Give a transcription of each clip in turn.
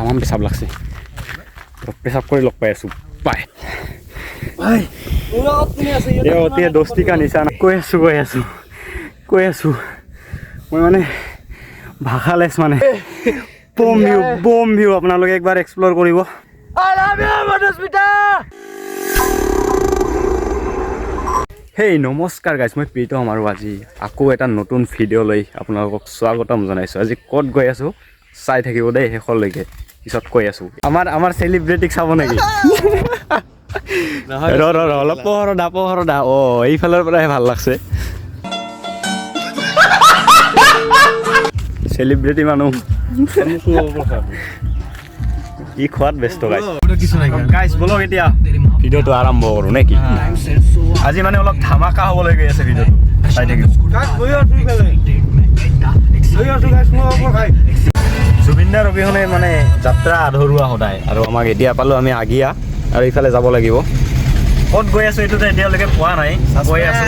তামাম পেচাব লাগছে পেচাব কৰি লগ পাই আছোঁ পাই অতি 10 টকা নিচানা কৈ আছোঁ মই মানে ভাষালেছ মানে বম ভিউ আপোনালোকে একবাৰ এক্সপ্ল'ৰ কৰিব হেই নমস্কাৰ গাইজ মই প্ৰীতম আৰু আজি আকৌ এটা নতুন ভিডিঅ' লৈ আপোনালোকক স্বাগতম জনাইছোঁ আজি ক'ত গৈ আছোঁ চাই থাকিব দেই শেষলৈকে পিছত কৈ আছোঁ আমাৰ চেলিব্ৰিটিক চাব নেকি অলপ পহৰদা এইফালৰ পৰাই ভাল লাগছে চেলিব্ৰিটি মানুহ ই খোৱাত ব্যস্ত গাইজ বলক এতিয়া ভিডিঅ'টো আৰম্ভ কৰোঁ নেকি আজি মানে অলপ ধামাকা হ'বলৈ গৈ আছে ভিডিঅ'টো চাই থাকিব জুবিনদাৰ অবিহনে মানে যাত্ৰা আধৰুৱা সদায় আৰু আমাক এতিয়া পালোঁ আমি আগিয়া আৰু ইফালে যাব লাগিব ক'ত গৈ আছোঁ এইটোতো এতিয়ালৈকে পোৱা নাই গৈ আছোঁ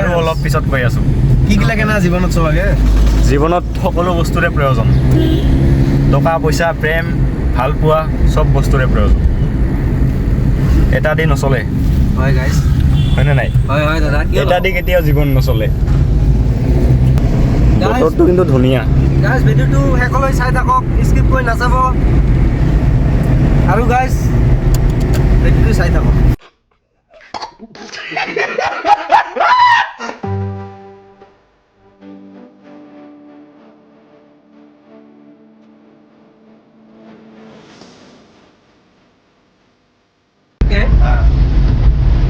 আৰু অলপ পিছত গৈ আছোঁ কি লাগে না জীৱনত চলাগে জীৱনত সকলো বস্তুৰে প্ৰয়োজন টকা পইচা প্ৰেম ভাল পোৱা চব বস্তুৰে প্ৰয়োজন এটা দি নচলে হয় গাইস হয়নে নাই হয় দাদা এটা দি কেতিয়াও জীৱন নচলে বতৰটো কিন্তু ধুনীয়া গাইস ভিডিঅ'টো শেষলৈ চাই থাকক স্কিপ কৰি নাচাব আৰু গাইস ভিডিঅ'টো চাই থাকক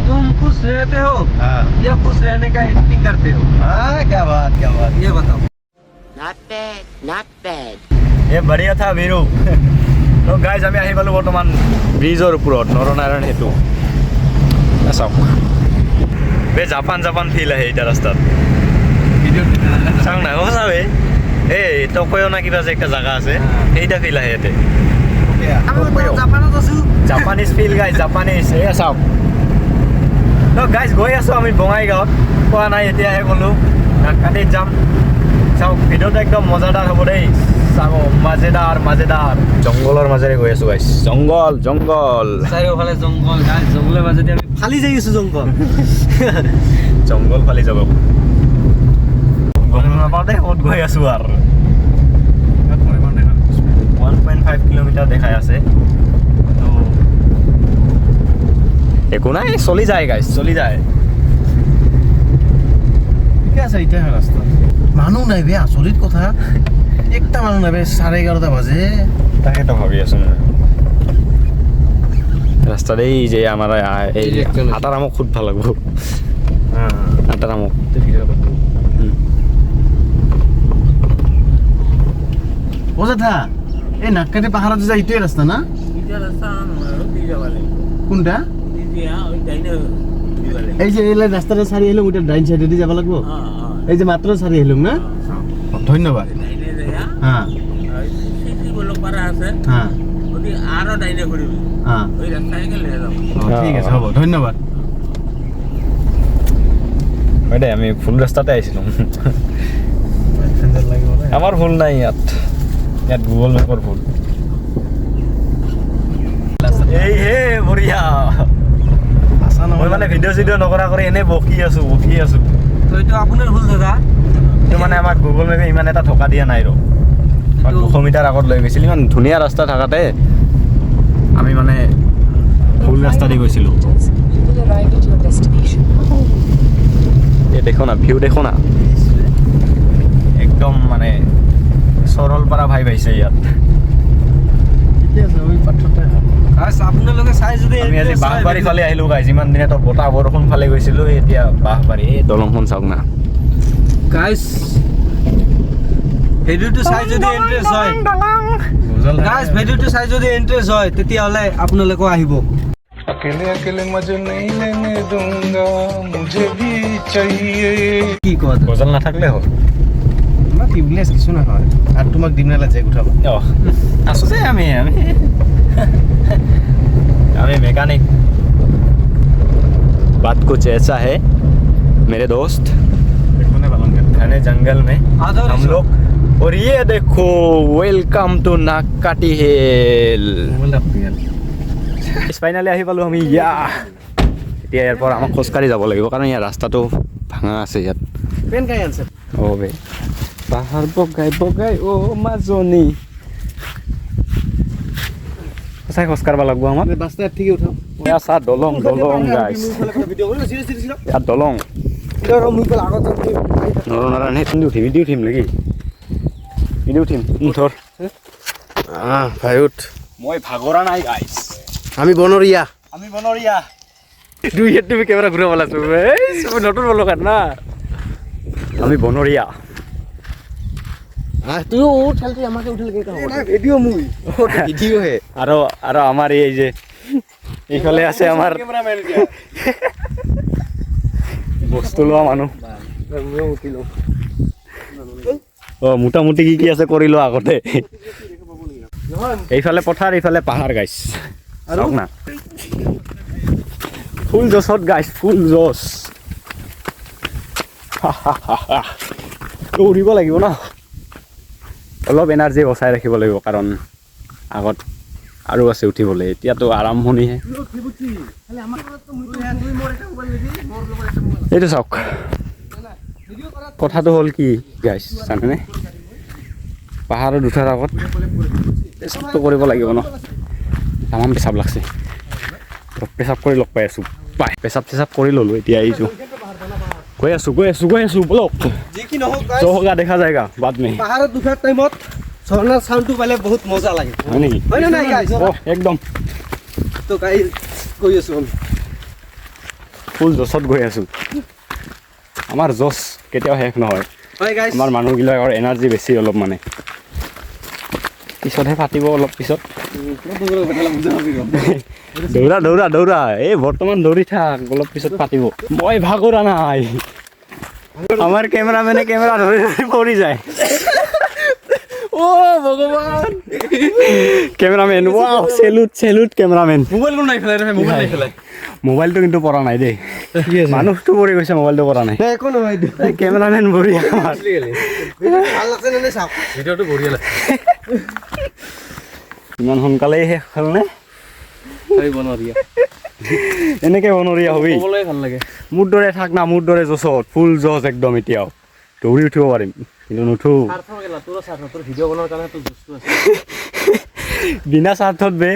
तुम खुश रहते हो या खुश रहने का एक्टिंग करते हो क्या बात ये बताओ Not bad. ये बढ़िया था वीरू তো গাইজ আমি আহি পালোঁ বৰ্তমান ব্ৰিজৰ ওপৰত নৰনাৰায়ণ সেতু চাওক বে জাপান ফিল আহে এতিয়া ৰাস্তাত চাওক না সঁচা বে এই টকয় না কিবা যে একটা জাগা আছে সেইটা ফিল আহে ইয়াতে জাপানিজ ফিল গাইজ জাপানিজ এয়া চাওক তো গাইজ গৈ আছোঁ আমি বঙাইগাঁৱত পোৱা নাই এতিয়াহে গ'লোঁ কাটিত যাম চাওক ভিডিঅ'টো একদম মজাদাৰ হ'ব দেই চাব মাজেদাৰ জংঘলৰ মাজেৰে গৈ আছোঁ গাইজ জংঘল চাৰিওফালে জংঘল গাইস জংঘলৰ মাজেদি আমি ফালি যাই আছোঁ জংঘল ফালি যাব গম নাপাওঁ দেই ক'ত গৈ আছোঁ আৰু 1.5 কিলোমিটাৰ দেখাই আছে তো একো নাই চলি যায় গাইজ চলি যায় ঠিকে আছে এতিয়া ৰাস্তা মানুহ নাই বে আচৰিত কথা একটা মানুহ নাই বে 11:30 বাজে তাকেতো ভাবি আছোঁ মই ৰাস্তাত এই যে আমাৰ এই আটাৰামক খুব ভাল লাগব আটাৰামক ও দাদা এই নাককাটি পাহাৰত যায় এইটোৱে ৰাস্তা না কোনটা এই যে এই ৰাস্তাটা চাৰি আহিলোঁ ওইটা ডাইন সাইডেদি যাব লাগব এই যে মাত্ৰ চাৰি আহিলোঁ না ধন্যবাদ হ্যাঁ হ্যাঁ ঠিক আছে হ'ব ধন্যবাদ হয় দে আমি ভুল ৰাস্তাতে আহিছিলোঁ আমাৰ ভুল নাই ইয়াত গুগল মেপৰ ভুল এই হে বঢ়িয়া মই মানে ভিডিঅ' নকৰা কৰি এনেই বকি আছোঁ তো এইটো আপোনাৰ ভুল দাদা এইটো মানে আমাক গুগল মেপে ইমান এটা ঠকা দিয়া নাই 200 মিটাৰ আগত লৈ গৈছিল ইমান ধুনীয়া ৰাস্তা থাকাতে আমি মানে ভুল ৰাস্তা দি গৈছিলোঁ এই দেখো না ভিউ দেখো না একদম মানে সৰলপাৰা ভাই পাইছে ইয়াত ঠিকে আছে ওই পাথৰতে গাইস আপোনালোকে চাই যদি আমি আজি বাঁহবাৰী ফালে আহিলোঁ গাইজ ইমান দিনে তো বতাহ বৰষুণ ফালে গৈছিলোঁ এতিয়া বাঁহবাৰী এই দলংখন চাওক না গাইস ভিডিঅ'টো চাই যদি ইন্টাৰেষ্ট হয় গাইস ভিডিঅ'টো চাই যদি ইন্টাৰেষ্ট হয় তেতিয়াহ'লে আপোনালোকে আহিব अकेले मजे नहीं लेने दूंगा मुझे भी चाहिए কি কয় গজল নাথাকিলে হ'ল না টিউবলেছ কিছু নহয় আৰু তোমাক দিম নালা জেক উঠাব আছোঁ যে আমি मैकेनिक बात कुछ ऐसा है मेरे दोस्त घने जंगल में हम लोग और ये देखो वेलकाम टू नाकाटी हिल ফাইনালি আহি পালোঁ আমি ইয়া এতিয়া ইয়াৰ পৰা আমাক খোজকাঢ়ি যাব লাগিব কাৰণ ইয়াৰ ৰাস্তাটো ভাঙা আছে ইয়াত পেন কাই আনছে অ' বে পাহাৰ বগাই বগাই অ' মাজনী সঁচাই খোজকাঢ়িব লাগিব আমাক বাস্তাত ঠিকই উঠাও এয়া চা দলং দলং গাইছ ভিডিঅ' কৰি চিৰি চিৰি ইয়াত দলং চিৰি মুই পেলা আগত নৰনাৰায়ণ সেই ভিডিঅ' উঠিম নেকি ভিডিঅ' উঠিম ধৰ ভাই উঠ মই ভাগৰা নাই গাইছ আমি বনৰীয়া আমি বনৰীয়া দুই হেড তুমি কেমেৰা ঘূৰাব লাগছো এই নতুন বলো কাট না আমি বনৰীয়া তুই উঠ খালি আমাকে উঠালে কেনেকা হ'ব ভিডিঅ' মুই ভিডিঅ' হে আৰু আমাৰ এই যে এইফালে আছে আমাৰ কেমেৰামেন এতিয়া বস্তু লোৱা মানুহ মই উঠিলো অ মোটামুটি কি আছে কৰি লোৱা আগতে এইফালে পথাৰ এইফালে পাহাৰ গাইছ চাওক না ফুল জছত গাইছ ফুল জছ উৰিব লাগিব ন অলপ এনাৰ্জি বচাই ৰাখিব লাগিব কাৰণ আগত আৰু আছে উঠিবলৈ এতিয়াতো আৰম্ভণিহে এইটো চাওক কথাটো হ'ল কি গাইছ জানেনে পাহাৰত উঠাৰ আগত পেচাবটো কৰিব লাগিব ন তামাম পেচাব লাগছে পেচাব কৰি লগ পাই আছোঁ পেচাব চেচাব কৰি ল'লোঁ এতিয়া এইটো গৈ আছোঁ বলক যি কি নহওক চৌহগা দেখা যায়গা বাদ নেই পাহাৰত উঠাৰ টাইমত ঝৰ্ণাৰ চাউণ্ডটো পালে বহুত মজা লাগে হয় নেকি হয় নে নাই গাইছ একদম তো গাই গৈ আছোঁ আমি ফুল জছত গৈ আছোঁ আমাৰ জছ কেতিয়াও শেষ নহয় হয় গাইছ আমাৰ মানুহবিলাকৰ এনাৰ্জি বেছি অলপ মানে পিছতহে ফাটিব অলপ পিছত দৌৰা এই বৰ্তমান দৌৰি থাক অলপ পিছত পাতিব মই ভাগৰা নাই আমাৰ কেমেৰামেনে কেমেৰা ধৰি পৰি যায় অ' ভগৱান কেমেৰামেন ৱাও চেলুট কেমেৰামেন মোবাইলটো নাই ফেলাই মোবাইল নাই ফেলাই মোবাইলটো কিন্তু পৰা নাই দেই মানুহটো পৰি গৈছে মোবাইলটো পৰা নাই একো নহয় কেমেৰামেন বঢ়িয়া আমাৰ ভাল লাগছে নে চাওক ভিডিঅ'টো বঢ়িয়া লাগে ইমান সোনকালেই শেষ হ'ল নে বনৰীয়া এনেকে বনৰীয়া হবি ক'বলৈ ভাল লাগে মোৰ দৰে থাক না মোৰ দৰে জছত ফুল জছ একদম এতিয়াও দৌৰি উঠিব পাৰিম কিন্তু নুঠো তোৰ ভিডিঅ' বনোৱাৰ কাৰণে তোৰ বস্তু আছে বিনা স্বাৰ্থত বে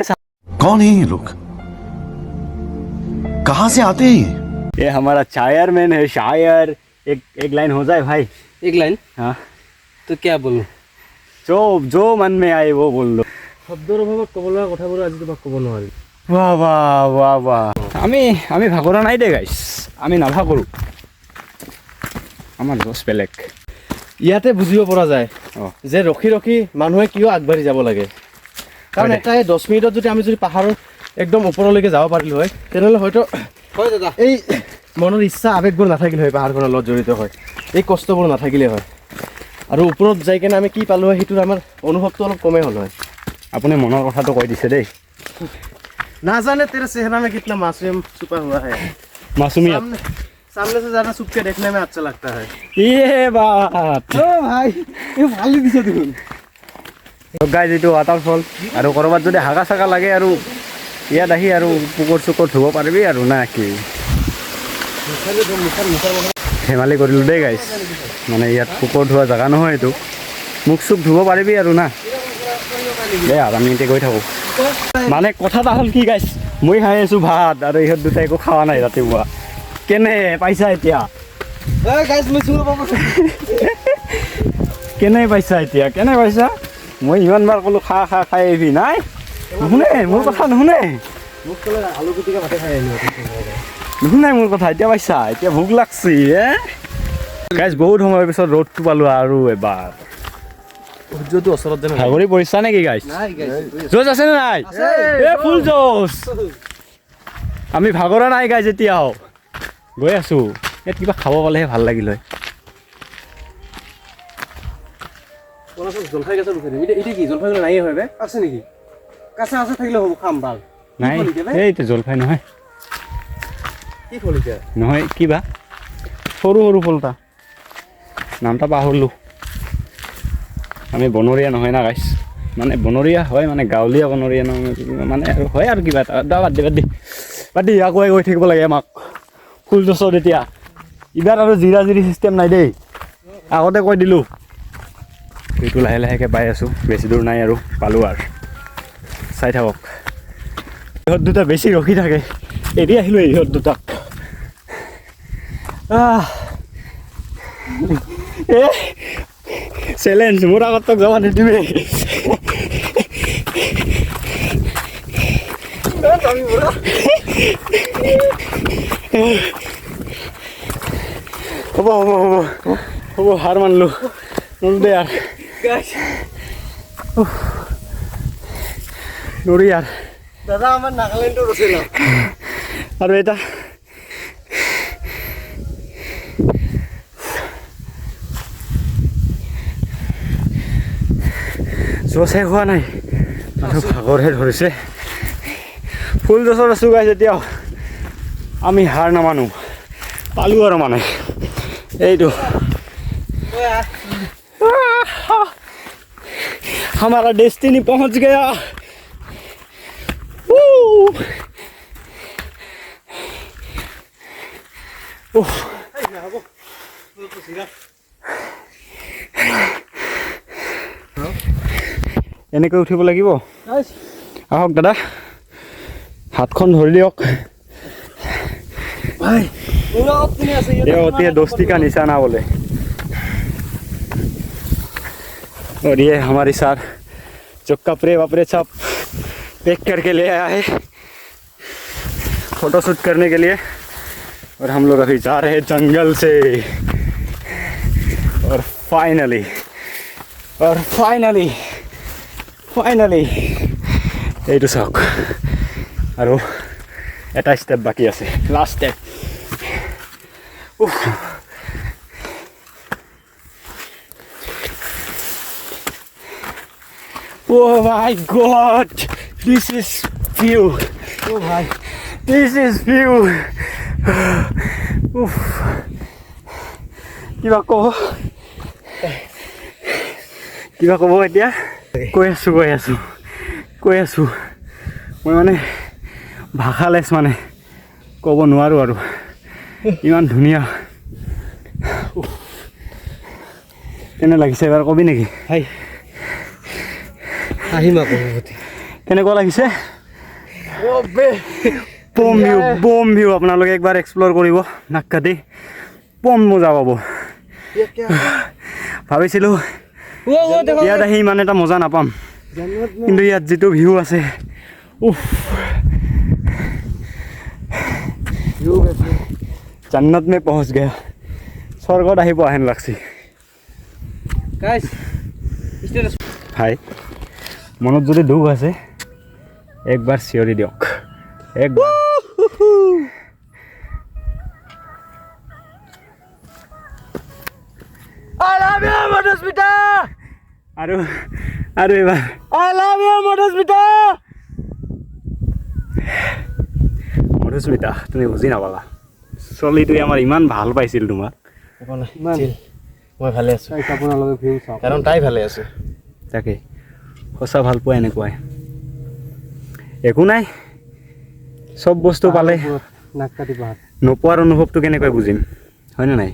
कौन है ये लोग कहाँ से आते हैं ये ये हमारा शायर मैन है शायर एक लाइन हो जाए भाई एक लाइन हाँ তো क्या बोलूं जो मन में आए वो बोल दो শব্দৰ অভাৱত ক'ব লগা কথাবোৰ আজি তোমাক ক'ব নোৱাৰি বাহ আমি ভাগৰা নাই দে গাইছ আমি নাভাগৰো আমাৰ জছ বেলেগ ইয়াতে বুজিব পৰা যায় অঁ যে ৰখি ৰখি মানুহে কিয় আগবাঢ়ি যাব লাগে কাৰণ এটাই 10 মিনিটত যদি আমি যদি পাহাৰৰ একদম ওপৰলৈকে যাব পাৰিলোঁ হয় তেনেহ'লে হয়তো এই মনৰ ইচ্ছা আৱেগবোৰ নাথাকিলে হয় পাহাৰখনৰ লগত জড়িত হয় এই কষ্টবোৰ নাথাকিলে হয় আৰু ওপৰত যাই কেনে আমি কি পালোঁ হয় সেইটোৰ আমাৰ অনুভৱটো অলপ কমেই হ'ল হয় আপুনি মনৰ কথাটো কৈ দিছে দেই ना जाने तेरे चेहरा में कितना मासूम छुपा हुआ है मासूमियत सामने से ज़्यादा छुप के देखने में अच्छा लगता है ये बात ओ भाई ये ভালো দিছে দেখুন গাইজ এইটো ৱাটাৰফল আৰু ক'ৰবাত যদি হাগা চাগা লাগে আৰু ইয়াত আহি আৰু পুকুৰ চুকুৰ ধুব পাৰিবি আৰু না কি ধেমালি কৰিলোঁ দেই গাইজ মানে ইয়াত পুকুৰ ধোৱা জেগা নহয় এইটো মুখ চুখ ধুব পাৰিবি আৰু না দে আৰু আমি এতিয়া গৈ থাকোঁ মানে কথা এটা হ'ল কি গাইছ মই খাই আছোঁ ভাত আৰু ইহঁত দুটাই একো খোৱা নাই ৰাতিপুৱা কেনে পাইছা এতিয়া কেনে পাইছা এতিয়া কেনে পাইছা মই ইমানবাৰ ক'লোঁ খাই আহিবি নাই নুশুনে মোৰ কথা নুশুনে আলু পিটিকা ভাতে খাই আহিলোঁ নুশুনে মোৰ কথা এতিয়া পাইছা এতিয়া ভোক লাগছি গাইজ বহুত সময়ৰ পিছত ৰ'দটো পালোঁ আৰু এবাৰ সূৰ্যটো ওচৰত যেন ভাগৰি পৰিছা নেকি গাইজ জোচ আছে নে নাই এ ফুল জোচ আমি ভাগৰা নাই গাইজ এতিয়াও গৈ আছোঁ ইয়াত কিবা খাব পালেহে ভাল লাগিল হয় জলফাই গছৰ মুখে এতিয়া কি জলফাই গছ নাই হয় বে আছে নেকি কাঁচা আছে থাকিলে হ'ব খাম ভাল নাই এইটো জলফাই নহয় কি ফলিকা নহয় কিবা সৰু সৰু ফলটা নামটা পাহৰিলোঁ আমি বনৰীয়া নহয় না গাইছ, মানে বনৰীয়া হয় মানে গাঁৱলীয়া বনৰীয়া নহয় মানে আৰু হয় আৰু কিবা এটা বাদ দি আকৌ গৈ থাকিব লাগে আমাক ফুল গছত এতিয়া এইবাৰ আৰু জিৰা জিৰি চিষ্টেম নাই দেই, আগতে কৈ দিলোঁ। এইটো লাহে লাহেকৈ পাই আছোঁ, বেছি দূৰ নাই আৰু পালোঁ আৰু চাই থাকক। ইহঁত দুটা বেছি ৰখি থাকে, এৰি আহিলোঁ ইহঁত দুটাক। চেলেঞ্জ মোৰ আগত তোক যাব নিদিবি। হ'ব হ'ব হ'ব হ'ব হাৰ মানলোঁ দে আৰু নৰি আৰু দাদা আমাৰ নাগালেণ্ডত আছিল আৰু এটা জোচে হোৱা নাই, মানুহ ভাগৰহে ধৰিছে। ফুল গছত আছোঁ গাইছ, এতিয়াও আমি হাৰ নামানো, পালোঁ আৰু মানে এইটো हमारा डेस्टिनी पहुंच गया। এনেকৈ উঠিব লাগিব। আহক দাদা, হাতখন ধৰি দিয়ক। ये होती है दोस्ती का निशाना बोले। और ये हमारी सार जो कपड़े वपड़े सब पैक करके ले आया है फोटो शूट करने के लिए। और हम लोग अभी जा रहे हैं जंगल से। और फाइनली এইটো চাওক, আৰু এটা ষ্টেপ বাকী আছে, last step. Oh my God, this is view. Oh my, this is view. কিবা ক'ব এতিয়া? কৈ আছোঁ মই মানে ভাষালেছ, মানে ক'ব নোৱাৰোঁ আৰু ইমান ধুনীয়া। কেনে লাগিছে এবাৰ কবি নেকি? আহিম আকৌ কেনেকুৱা লাগিছে? বম ভিউ আপোনালোকে একবাৰ এক্সপ্ল'ৰ কৰিব, নাক কাটি বম মজা পাব। ভাবিছিলোঁ ইয়াত আহি ইমান এটা মজা নাপাম, কিন্তু ইয়াত যিটো ভিউ আছে, জান্নাত মে পहुंच गया। স্বৰ্গত আহি পোৱা হেন লাগছি। ভাই মনত যদি দুখ আছে একবাৰ চিঞৰি দিয়ক, একবাৰ। I love you Madhusmita. আৰু এবাৰ I love you মধুস্মিতা। তুমি বুজি নাপালা, ছোৱালীটোৱে আমাৰ ইমান ভাল পাইছিল তোমাক। মই ভালে আছোঁ, আপোনালোকে ভিউ চাওক, কাৰণ তাই ভালে আছে। তাকে সঁচা ভাল পোৱা এনেকুৱাই, একো নাই, চব বস্তু পালে নাক কাটি পাহাৰ নোপোৱাৰ অনুভৱটো কেনেকৈ বুজিম, হয়নে নাই?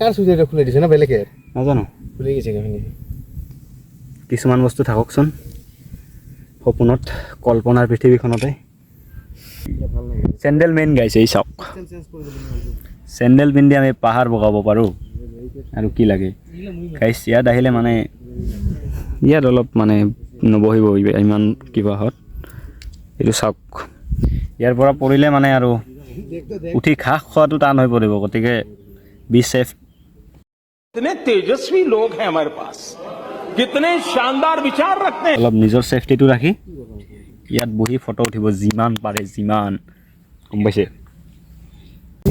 কাৰ চুইটাৰটো খুলি দিছে না বেলেগে? নাজানো, খুলি গৈছে কাহিনী। কিছুমান বস্তু থাককচোন সপোনত, কল্পনাৰ পৃথিৱীখনতে। চেণ্ডেল মেইন গাইছে, এই চাওক, চেণ্ডেল পিন্ধি আমি পাহাৰ বগাব পাৰোঁ, আৰু কি লাগে গাইছ। ইয়াত আহিলে মানে ইয়াত অলপ মানে নবহিব ইমান কিবাহত। এইটো চাওক, ইয়াৰ পৰা পৰিলে মানে আৰু উঠি ঘাঁহ খোৱাটো টান হৈ পৰিব, গতিকে বি ছেফ। कितने तेजस्वी लोग हैं हमारे पास, कितने शानदार विचार रखते हैं। অলপ নিজৰ ছেফটিটো ৰাখি ইয়াত বহি ফটো উঠিব যিমান পাৰে, যিমান, গম পাইছে?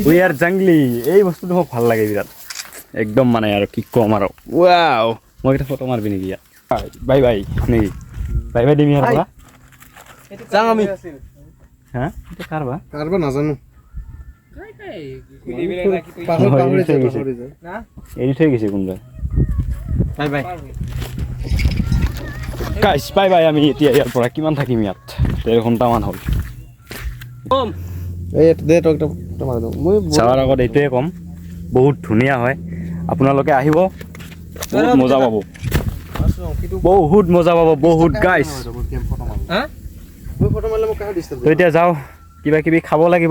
উই আৰ জংলি, এই বস্তুটো মোক ভাল লাগে বিৰাট, একদম মানে আৰু কি ক'ম আৰু। ৱাও, মই এটা ফটো মাৰিবি নেকি ইয়াত? বাই বাই নেকি? বাই বাই দিম ইয়াৰ পৰা। যাওঁ আমি। হা, এটা কাৰবা নাজানো, এৰি থৈ গৈছে কোনোবাই। Bye bye. গাইছ বাই বাই আমি এতিয়া ইয়াৰ পৰা কিমান থাকিম ইয়াত 1.5 ঘণ্টামান হ'ল এই দে তক তোমাৰ মই চাৱাৰ আগত এইটোৱে ক'ম বহুত ধুনীয়া হয় আপোনালোকে আহিব বহুত মজা পাব বহুত মজা পাব বহুত গাইছ মই ফটো মাৰিলে মোক কাহ ডিষ্টাৰ্ব তো এতিয়া যাওঁ কিবা কিবি খাব লাগিব